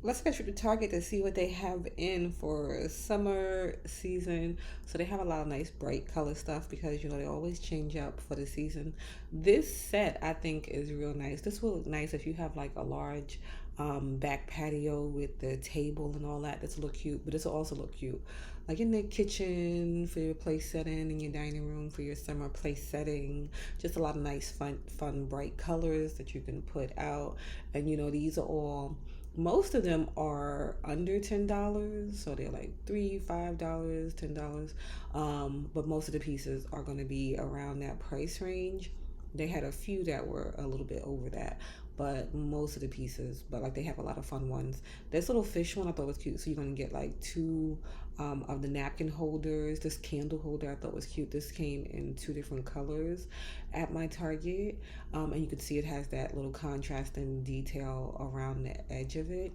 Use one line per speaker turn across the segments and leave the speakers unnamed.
let's get you to Target to see what they have in for summer season. So they have a lot of nice bright color stuff because they always change up for the season. This set I think is real nice. This will look nice if you have like a large back patio with the table and all that. This will look cute, but this will also look cute like in the kitchen for your place setting, in your dining room for your summer place setting. Just a lot of nice fun bright colors that you can put out. And these are all, most of them are under $10, so they're like $3, $5, $10. But most of the pieces are going to be around that price range. They had a few that were a little bit over that, but most of the pieces, but like they have a lot of fun ones. This little fish one I thought was cute. So you're gonna get like two of the napkin holders. This candle holder I thought was cute. This came in two different colors at my Target, and you can see it has that little contrasting detail around the edge of it.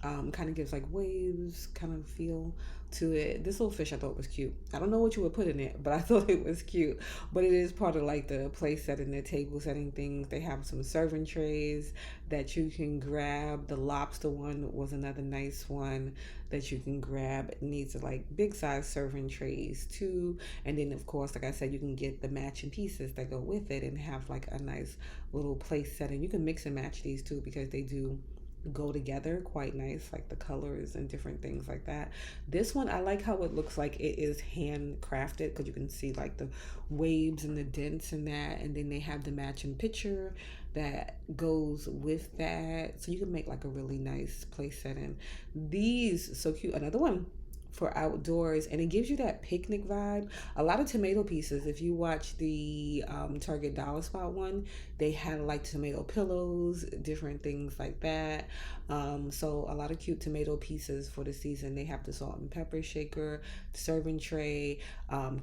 Kind of gives like waves kind of feel to it. This little fish I thought was cute. I don't know what you would put in it, but I thought it was cute. But it is part of like the place setting, the table setting things. They have some serving trays that you can grab. The lobster one was another nice one that you can grab. It needs like big size serving trays too. And then of course, like I said, you can get the matching pieces that go with it and have like a nice little place setting. You can mix and match these too because they do go together quite nice, like the colors and different things like that. This one I like how it looks like it is handcrafted because you can see like the waves and the dents in that, and then they have the matching picture that goes with that, so you can make like a really nice place setting. These so cute. Another one for outdoors, and it gives you that picnic vibe. A lot of tomato pieces, if you watch the Target Dollar Spot one, they had like tomato pillows, different things like that. So a lot of cute tomato pieces for the season. They have the salt and pepper shaker, serving tray,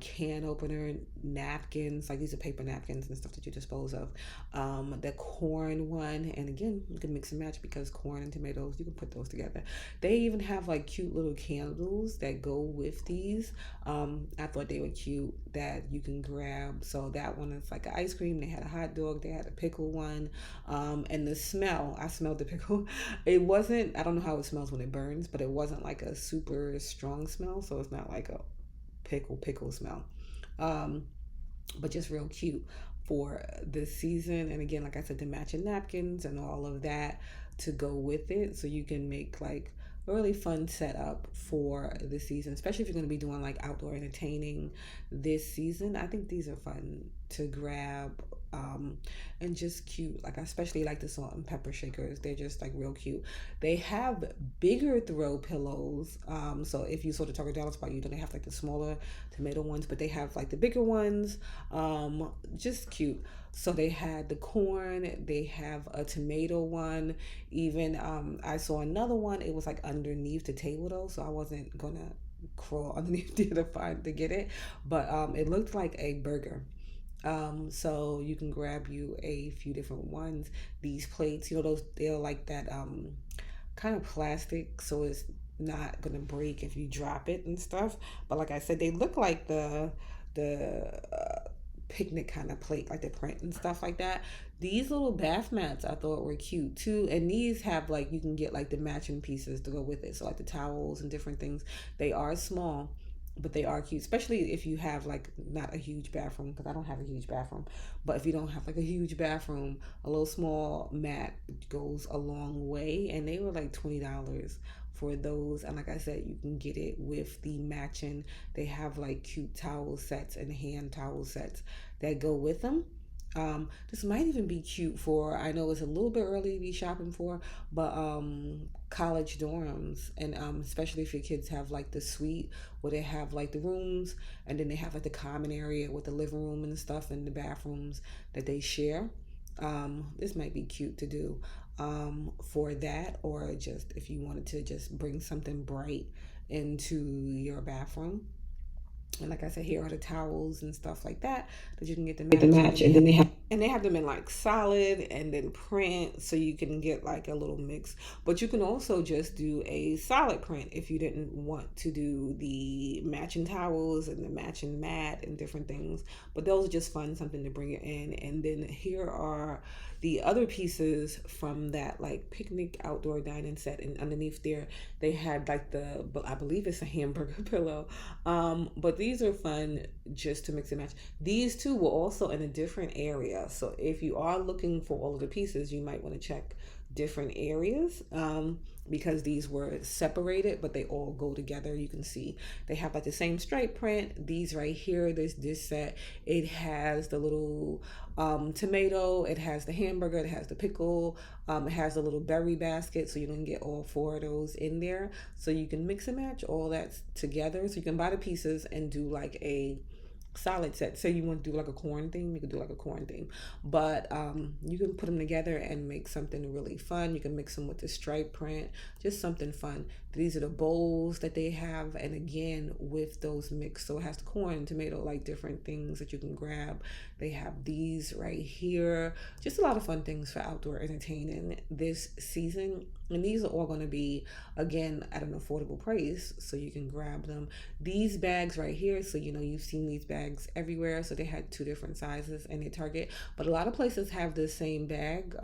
can opener, napkins, like these are paper napkins and stuff that you dispose of. The corn one, and again, you can mix and match because corn and tomatoes, you can put those together. They even have like cute little candles that go with these. I thought they were cute that you can grab. So that one is like an ice cream. They had a hot dog. They had a pickle one. And the smell, I smelled the pickle. It wasn't, I don't know how it smells when it burns, but it wasn't like a super strong smell. So it's not like a pickle smell. Um, but just real cute for this season. And again, like I said, the matching napkins and all of that to go with it, so you can make like a really fun setup for the season, especially if you're going to be doing like outdoor entertaining this season. I think these are fun to grab, and just cute. Like I especially like the salt and pepper shakers. They're just like real cute. They have bigger throw pillows. So if you sort of Target Dollar Spot, you don't have like the smaller tomato ones, but they have like the bigger ones. Just cute. So they had the corn, they have a tomato one. Even I saw another one. It was like underneath the table though, so I wasn't gonna crawl underneath there to get it. But it looked like a burger. So you can grab you a few different ones. These plates, those they're like that kind of plastic, so it's not gonna break if you drop it and stuff. But like I said, they look like the picnic kind of plate, like the print and stuff like that. These little bath mats I thought were cute too, and these have like you can get like the matching pieces to go with it. So like the towels and different things. They are small, but they are cute, especially if you have like not a huge bathroom, because I don't have a huge bathroom. But if you don't have like a huge bathroom, a little small mat goes a long way. And they were like $20 for those. And like I said, you can get it with the matching. They have like cute towel sets and hand towel sets that go with them. This might even be cute for, I know it's a little bit early to be shopping for, but college dorms, and especially if your kids have like the suite where they have like the rooms, and then they have like the common area with the living room and stuff and the bathrooms that they share. This might be cute to do for that, or just if you wanted to just bring something bright into your bathroom. And like I said, here are the towels and stuff like that that you can get the match. And they have them in like solid and then print, so you can get like a little mix. But you can also just do a solid print if you didn't want to do the matching towels and the matching mat and different things. But those are just fun, something to bring it in. And then here are The other pieces from that like picnic outdoor dining set, and underneath there they had like but I believe it's a hamburger pillow. But these are fun just to mix and match. These two were also in a different area, so if you are looking for all of the pieces, you might want to check different areas, because these were separated but they all go together. You can see they have like the same stripe print. These right here, this set, it has the little tomato, it has the hamburger, it has the pickle, it has a little berry basket, so you can get all four of those in there, so you can mix and match all that together. So you can buy the pieces and do like a solid set. Say you want to do like a corn theme, you can do like a corn theme, but you can put them together and make something really fun. You can mix them with the stripe print, just something fun. These are the bowls that they have, and again with those mixed, so it has the corn, tomato, like different things that you can grab. They have these right here, just a lot of fun things for outdoor entertaining this season. And these are all going to be, again, at an affordable price, so you can grab them. These bags right here, so you've seen these bags everywhere, so they had two different sizes in their Target, but a lot of places have the same bag,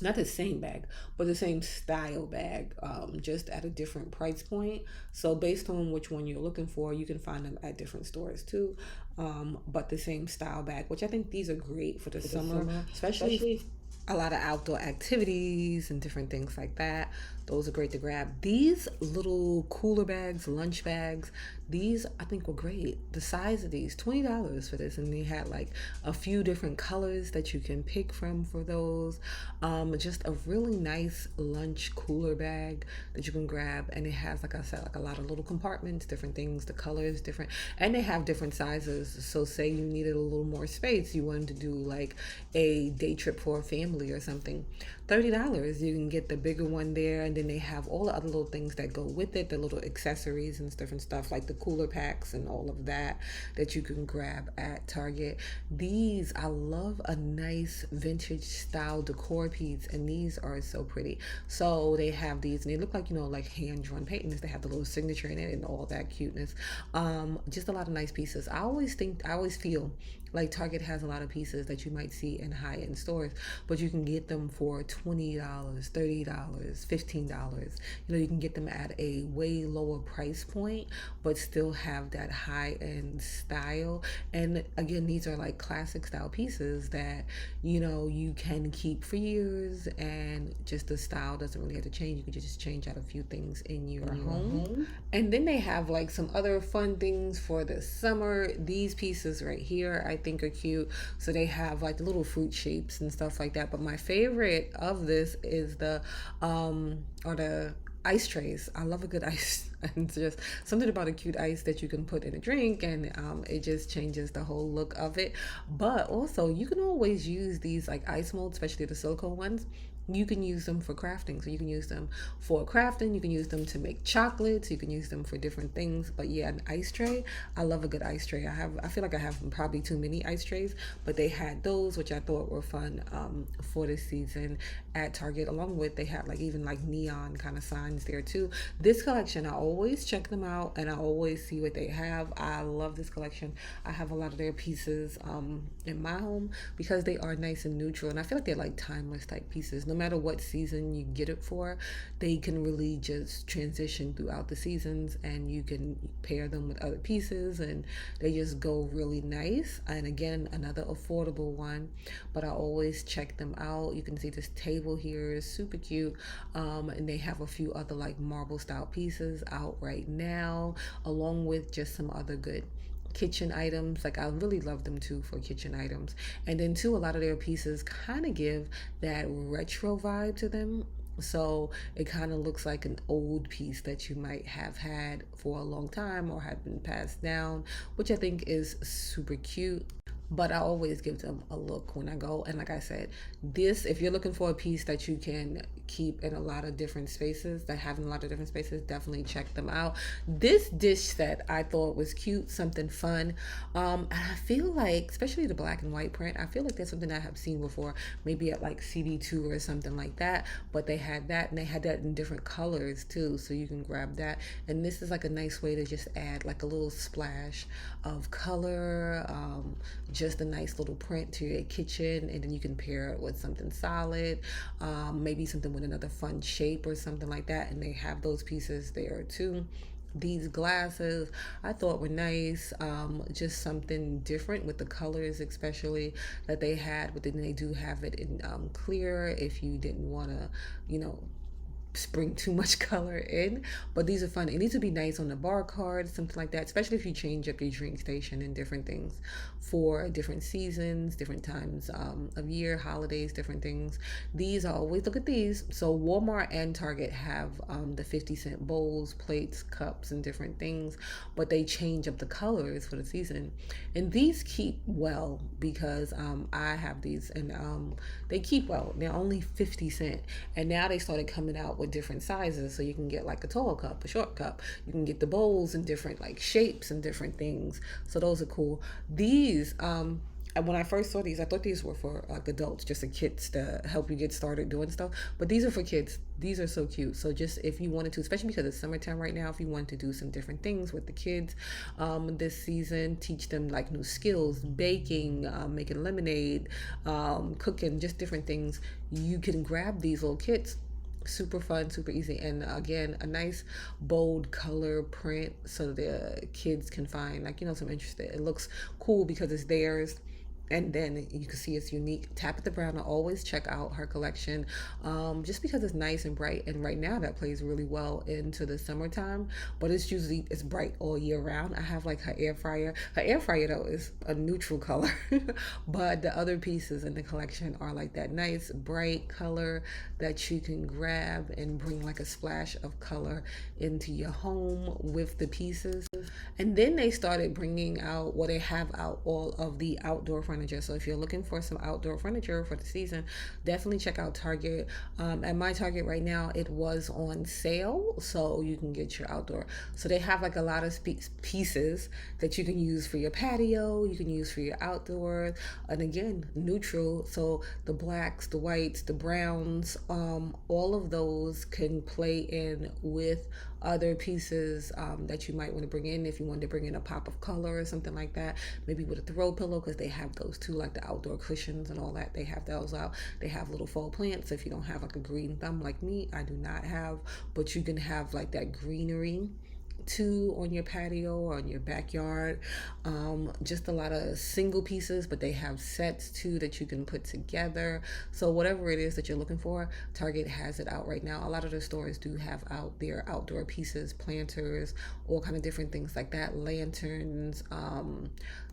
not the same bag, but the same style bag, just at a different price point. So based on which one you're looking for, you can find them at different stores too. But the same style bag, which I think these are great for the summer, especially a lot of outdoor activities and different things like that. Those are great to grab. These little cooler bags, lunch bags, these I think were great. The size of these, $20 for this, and they had like a few different colors that you can pick from for those. Just a really nice lunch cooler bag that you can grab, and it has, like I said, like a lot of little compartments, different things, the colors different, and they have different sizes. So say you needed a little more space, you wanted to do like a day trip for a family or something, $30. You can get the bigger one there, and then they have all the other little things that go with it, the little accessories and different stuff like the cooler packs and all of that that you can grab at Target. These, I love a nice vintage style decor piece, and these are so pretty. So they have these, and they look like like hand drawn paintings. They have the little signature in it and all that cuteness. Just a lot of nice pieces. I always feel like Target has a lot of pieces that you might see in high-end stores, but you can get them for $20, $30, $15. You can get them at a way lower price point, but still have that high-end style. And again, these are like classic style pieces that you can keep for years, and just the style doesn't really have to change. You can just change out a few things in your home. And then they have like some other fun things for the summer. These pieces right here I think are cute. So they have like the little fruit shapes and stuff like that. But my favorite of this is the ice trays. I love a good ice. And just something about a cute ice that you can put in a drink, and it just changes the whole look of it. But also, you can always use these like ice molds, especially the silicone ones. You can use them for crafting. So you can use them for crafting. You can use them to make chocolates. You can use them for different things. But yeah, an ice tray. I love a good ice tray. I feel like I have probably too many ice trays, but they had those, which I thought were fun for this season at Target. Along with, they had like even like neon kind of signs there too. This collection, I always check them out and I always see what they have. I love this collection. I have a lot of their pieces in my home because they are nice and neutral, and I feel like they're like timeless type pieces. No matter what season you get it for, they can really just transition throughout the seasons, and you can pair them with other pieces and they just go really nice. And again, another affordable one, but I always check them out. You can see this table here is super cute, and they have a few other like marble style pieces out right now, along with just some other good kitchen items. Like I really love them too for kitchen items. And then too, a lot of their pieces kind of give that retro vibe to them, so it kind of looks like an old piece that you might have had for a long time or have been passed down, which I think is super cute. But I always give them a look when I go. And like I said, this, if you're looking for a piece that you can keep in a lot of different spaces, that have in a lot of different spaces, definitely check them out. This dish set I thought was cute, something fun. And I feel like, especially the black and white print, I feel like that's something I have seen before, maybe at like CD2 or something like that. But they had that, and they had that in different colors too, so you can grab that. And this is like a nice way to just add like a little splash of color, just a nice little print to your kitchen, and then you can pair it with something solid, maybe something with another fun shape or something like that. And they have those pieces there too. These glasses I thought were nice, just something different with the colors, especially that they had. But then they do have it in clear if you didn't want to, you know, bring too much color in. But these are fun. It needs to be nice on the bar card, something like that, especially if you change up your drink station and different things for different seasons, different times of year, holidays, different things. These are always, look at these. So Walmart and Target have the 50-cent bowls, plates, cups, and different things, but they change up the colors for the season. And these keep well because I have these, and they keep well. They're only 50 cents, and now they started coming out with different sizes, so you can get like a tall cup, a short cup. You can get the bowls in different like shapes and different things. So those are cool. These when I first saw these, I thought these were for like adults, just the kids to help you get started doing stuff. But these are for kids. These are so cute. So just if you wanted to, especially because it's summertime right now, if you want to do some different things with the kids this season, teach them like new skills, baking, making lemonade, cooking, just different things, you can grab these little kits. Super fun, super easy, and again, a nice bold color print so the kids can find, like, you know, some interest. It looks cool because it's theirs, and then you can see it's unique. Tabitha Brown, I always check out her collection, just because it's nice and bright. And right now, that plays really well into the summertime. But it's bright all year round. I have like her air fryer. Her air fryer though is a neutral color, but the other pieces in the collection are like that nice bright color that you can grab and bring like a splash of color into your home with the pieces. And then they started bringing out, well, they have out all of the outdoor furniture. So if you're looking for some outdoor furniture for the season, definitely check out Target. At my Target right now, it was on sale, so you can get your outdoor. So they have like a lot of pieces that you can use for your patio, you can use for your outdoors, and again, neutral. So the blacks, the whites, the browns, all of those can play in with other pieces that you might want to bring in. If you wanted to bring in a pop of color or something like that, maybe with a throw pillow, because they have those too, like the outdoor cushions and all that. They have those out. They have little fall plants. If you don't have like a green thumb like me, I do not have, but you can have like that greenery too on your patio or in your backyard. Just a lot of single pieces, but they have sets too that you can put together. So whatever it is that you're looking for, Target has it out right now. A lot of the stores do have out their outdoor pieces, planters, all kind of different things like that, lanterns,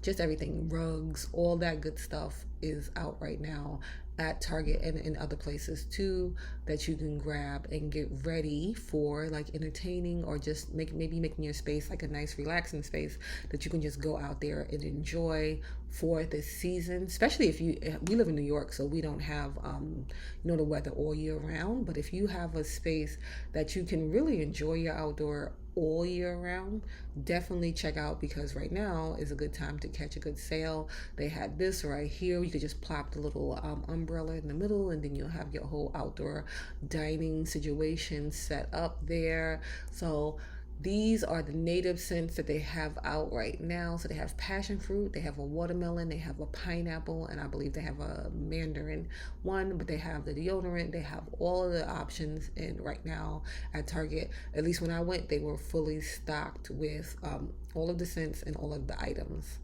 just everything, rugs, all that good stuff is out right now at Target and in other places too, that you can grab and get ready for like entertaining, or just maybe making your space like a nice relaxing space that you can just go out there and enjoy for this season. Especially if we live in New York, so we don't have the weather all year round. But if you have a space that you can really enjoy your outdoor all year round, definitely check out, because right now is a good time to catch a good sale. They had this right here. You could just plop the little umbrella in the middle, and then you'll have your whole outdoor dining situation set up there. So these are the native scents that they have out right now. So they have passion fruit, they have a watermelon, they have a pineapple, and I believe they have a mandarin one, but they have the deodorant. They have all of the options in right now at Target. At least when I went, they were fully stocked with all of the scents and all of the items.